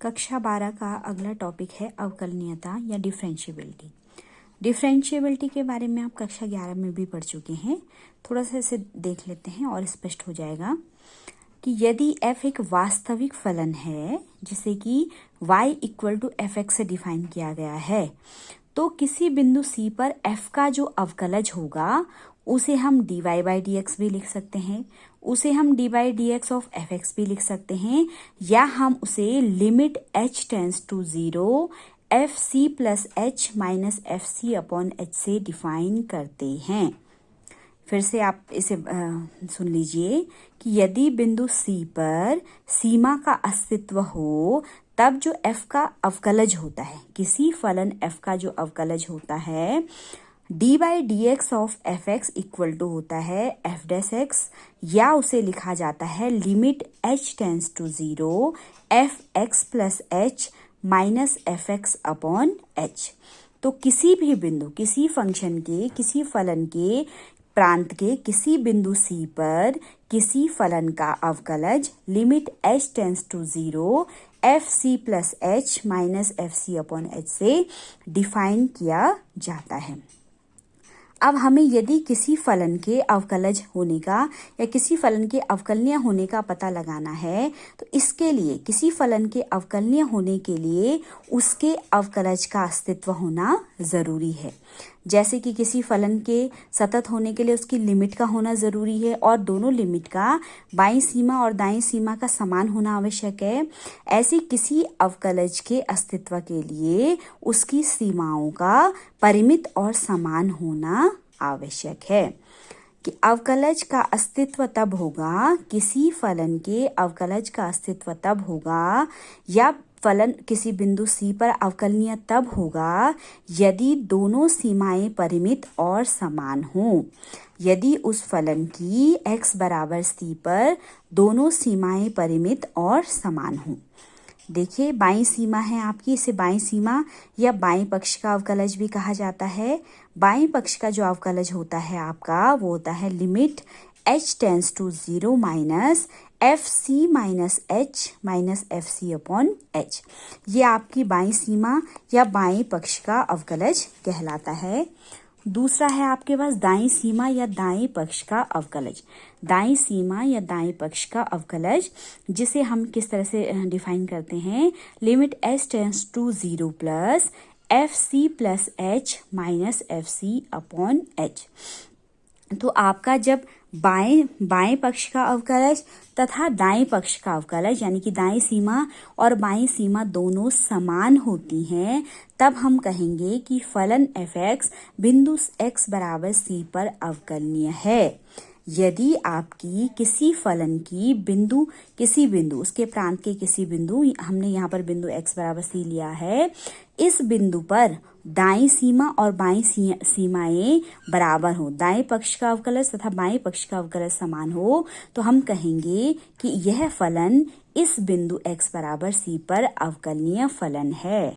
कक्षा 12 का अगला टॉपिक है अवकलनीयता या डिफरेंशिएबिलिटी। डिफरेंशिएबिलिटी के बारे में आप कक्षा 11 में भी पढ़ चुके हैं। थोड़ा सा इसे देख लेते हैं और स्पष्ट हो जाएगा कि यदि f एक वास्तविक फलन है जिसे कि y equal to f x से डिफाइन किया गया है, तो किसी बिंदु C पर f का जो अवकलज होगा उसे हम dy बाई डी एक्स भी लिख सकते हैं, उसे हम d by d x of f x भी लिख सकते हैं, या हम उसे limit h tends to 0 f c plus h minus f c upon h से डिफाइन करते हैं। फिर से आप इसे सुन लीजिए कि यदि बिंदु C पर सीमा का अस्तित्व हो तब जो f का अवकलज होता है, किसी फलन f का जो अवकलज होता है d by d x of f x equal to होता है एफ डैश एक्स, या उसे लिखा जाता है limit h tends to 0 f x plus h minus f x upon h. तो किसी भी बिंदु, किसी फंक्शन के, किसी फलन के प्रांत के किसी बिंदु C पर किसी फलन का अवकलज limit h tends to 0 f c plus h minus f c upon h से डिफाइन किया जाता है। अब हमें यदि किसी फलन के अवकलज होने का या किसी फलन के अवकलनीय होने का पता लगाना है, तो इसके लिए किसी फलन के अवकलनीय होने के लिए उसके अवकलज का अस्तित्व होना जरूरी है। जैसे कि किसी फलन के सतत होने के लिए उसकी लिमिट का होना जरूरी है और दोनों लिमिट का बाईं सीमा और दाईं सीमा का समान होना आवश्यक है। ऐसे किसी अवकलज के अस्तित्व के लिए उसकी सीमाओं का परिमित और समान होना आवश्यक है। कि अवकलज का अस्तित्व तब होगा, किसी फलन के अवकलज का अस्तित्व तब होगा या फलन किसी बिंदु C पर अवकलनीय तब होगा यदि दोनों सीमाएं परिमित और समान हों। यदि उस फलन की x बराबर C पर दोनों सीमाएं परिमित और समान हों। देखिए, बाईं सीमा है आपकी, इसे बाईं सीमा या बाईं पक्ष का अवकलज भी कहा जाता है। बाईं पक्ष का जो अवकलज होता है आपका वो होता है limit h tends to 0 minus f c minus h minus f c upon h. ये आपकी बाईं सीमा या बाईं पक्ष का अवकलज कहलाता है। दूसरा है आपके पास दाईं सीमा या दाईं पक्ष का अवकलज। दाईं सीमा या दाईं पक्ष का अवकलज जिसे हम किस तरह से डिफाइन करते हैं, limit h tends to 0 plus f c plus h minus f c upon h. तो आपका जब बाएं पक्ष का अवकलज तथा दाएं पक्ष का अवकलज यानी कि दाएं सीमा और बाईं सीमा दोनों समान होती हैं, तब हम कहेंगे कि फलन एफ एक्स बिंदु x बराबर C पर अवकलनीय है। यदि आपकी किसी फलन की किसी बिंदु उसके प्रांत के किसी बिंदु, हमने यहाँ पर बिंदु x बराबर C लिया है, इस बिंदु पर दाईं सीमा और बाईं सीमाएं बराबर हो, दाएं पक्ष का अवकलज तथा बाएं पक्ष का अवकलज समान हो, तो हम कहेंगे कि यह फलन इस बिंदु x बराबर C पर अवकलनीय फलन है।